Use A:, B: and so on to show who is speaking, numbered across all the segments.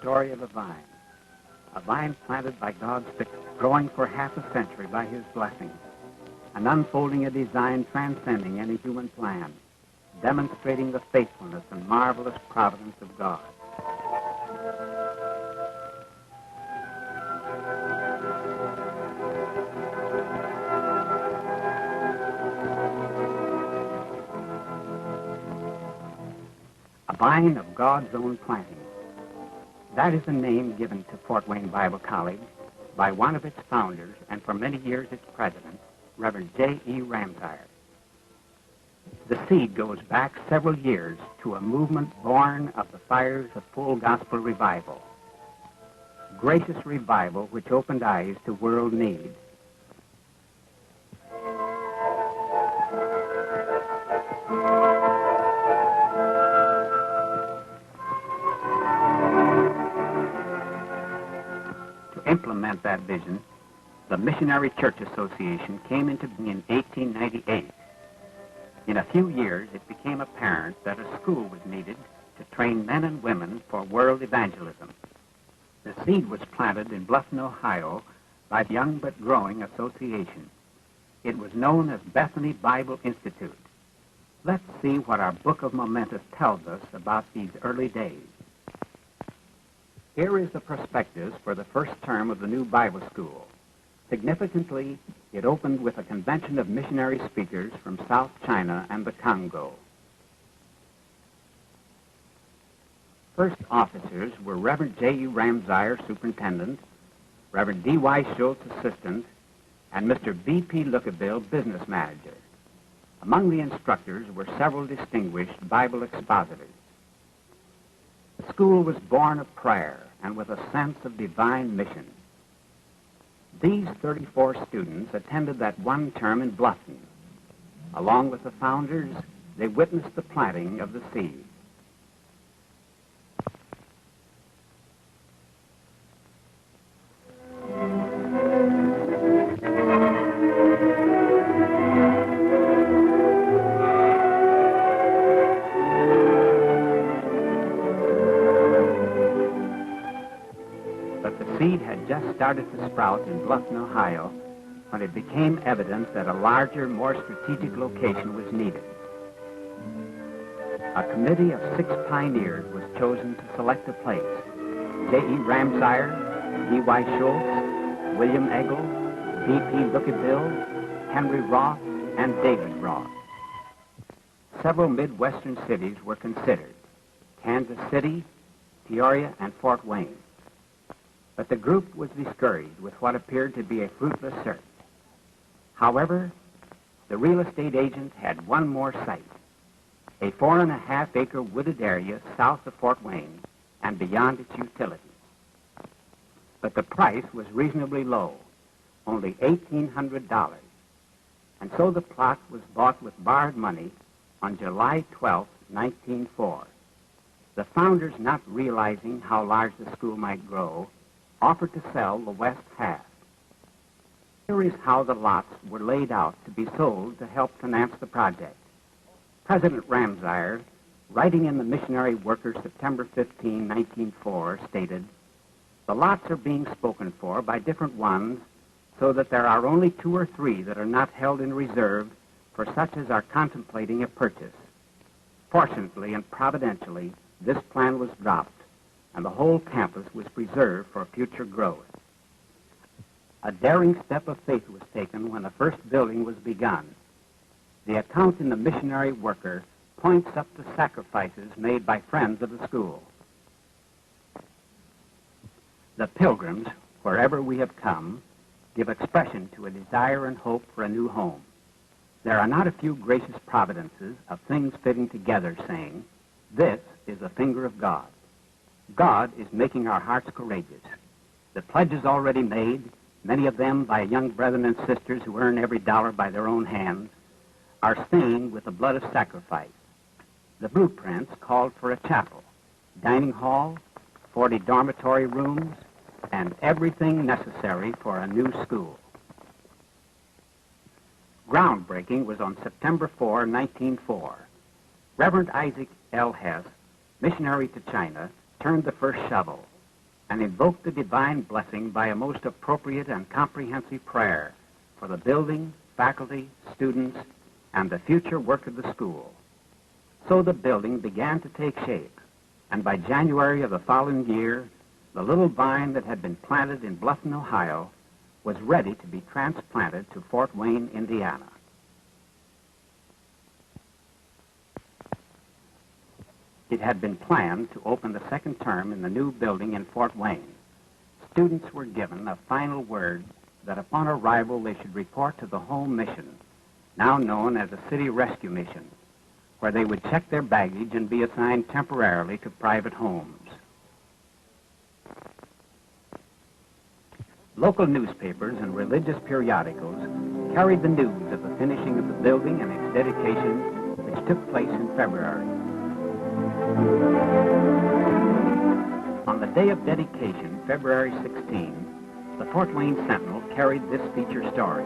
A: story of a vine planted by God's Spirit, growing for half a century by his blessing, and unfolding a design transcending any human plan, demonstrating the faithfulness and marvelous providence of God. A vine of God's own planting. That is the name given to Fort Wayne Bible College by one of its founders and for many years its president, Reverend J.E. Ramsire. The seed goes back several years to a movement born of the fires of full gospel revival. Gracious revival which opened eyes to world need. To implement that vision, the Missionary Church Association came into being in 1898. In a few years, it became apparent that a school was needed to train men and women for world evangelism. The seed was planted in Bluffton, Ohio, by the young but growing association. It was known as Bethany Bible Institute. Let's see what our Book of Momentous tells us about these early days. Here is the prospectus for the first term of the new Bible school. Significantly, it opened with a convention of missionary speakers from South China and the Congo. First officers were Reverend J.E. Ramsire, superintendent, Reverend D.Y. Schultz, assistant, and Mr. B.P. Lookaville, business manager. Among the instructors were several distinguished Bible expositors. The school was born of prayer and with a sense of divine mission. These 34 students attended that one term in Bluffton. Along with the founders, they witnessed the planting of the seed. Seed had just started to sprout in Bluffton, Ohio, when it became evident that a larger, more strategic location was needed. A committee of 6 pioneers was chosen to select a place. J.E. Ramsire, D.Y. Schultz, William Eggle, B.P. Lookaville, Henry Roth, and David Roth. Several Midwestern cities were considered: Kansas City, Peoria, and Fort Wayne. But the group was discouraged with what appeared to be a fruitless search. However, the real estate agent had one more site, a 4.5-acre wooded area south of Fort Wayne and beyond its utilities. But the price was reasonably low, only $1,800, and so the plot was bought with borrowed money on July 12, 1904. The founders, not realizing how large the school might grow, offered to sell the west half. Here is how the lots were laid out to be sold to help finance the project. President Ramsire, writing in the Missionary Worker September 15, 1904, stated, "The lots are being spoken for by different ones so that there are only 2 or 3 that are not held in reserve for such as are contemplating a purchase." Fortunately and providentially, this plan was dropped, and the whole campus was preserved for future growth. A daring step of faith was taken when the first building was begun. The account in the Missionary Worker points up the sacrifices made by friends of the school. The pilgrims, wherever we have come, give expression to a desire and hope for a new home. There are not a few gracious providences of things fitting together, saying, "This is the finger of God." God is making our hearts courageous. The pledges already made, many of them by young brethren and sisters who earn every dollar by their own hands, are stained with the blood of sacrifice. The blueprints called for a chapel, dining hall, 40 dormitory rooms, and everything necessary for a new school. Groundbreaking was on September 4, 1904. Reverend Isaac L. Hess, missionary to China, turned the first shovel, and invoked the divine blessing by a most appropriate and comprehensive prayer for the building, faculty, students, and the future work of the school. So the building began to take shape, and by January of the following year, the little vine that had been planted in Bluffton, Ohio, was ready to be transplanted to Fort Wayne, Indiana. It had been planned to open the second term in the new building in Fort Wayne. Students were given a final word that upon arrival they should report to the home mission, now known as the City Rescue Mission, where they would check their baggage and be assigned temporarily to private homes. Local newspapers and religious periodicals carried the news of the finishing of the building and its dedication, which took place in February. On the day of dedication, February 16, the Fort Wayne Sentinel carried this feature story.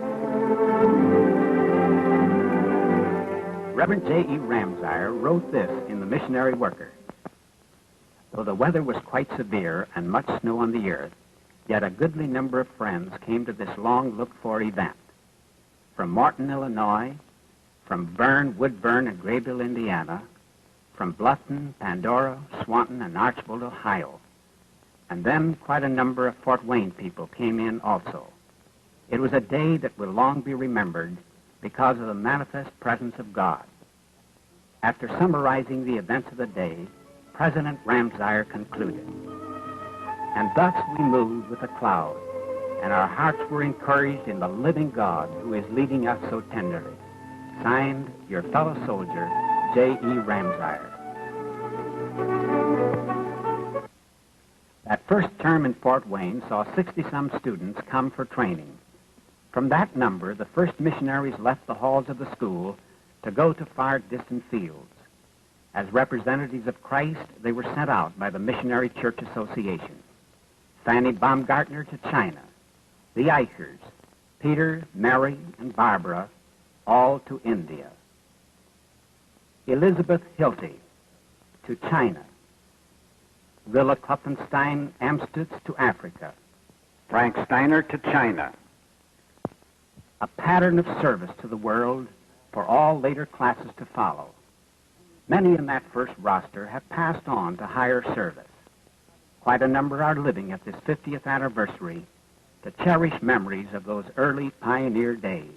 A: Reverend J.E. Ramsire wrote this in the Missionary Worker. Though the weather was quite severe and much snow on the earth, yet a goodly number of friends came to this long-looked-for event. From Morton, Illinois, from Woodburn, and Grayville, Indiana, from Bluffton, Pandora, Swanton, and Archbold, Ohio. And then quite a number of Fort Wayne people came in also. It was a day that will long be remembered because of the manifest presence of God. After summarizing the events of the day, President Ramsire concluded, "And thus we moved with a cloud, and our hearts were encouraged in the living God who is leading us so tenderly. Signed, your fellow soldier, J.E. Ramsire." That first term in Fort Wayne saw 60-some students come for training. From that number, the first missionaries left the halls of the school to go to far distant fields. As representatives of Christ, they were sent out by the Missionary Church Association. Fanny Baumgartner to China, the Eichers, Peter, Mary, and Barbara, all to India. Elizabeth Hilty to China. Willa Kloppenstein Amstutz to Africa.
B: Frank Steiner to China.
A: A pattern of service to the world for all later classes to follow. Many in that first roster have passed on to higher service. Quite a number are living at this 50th anniversary to cherish memories of those early pioneer days.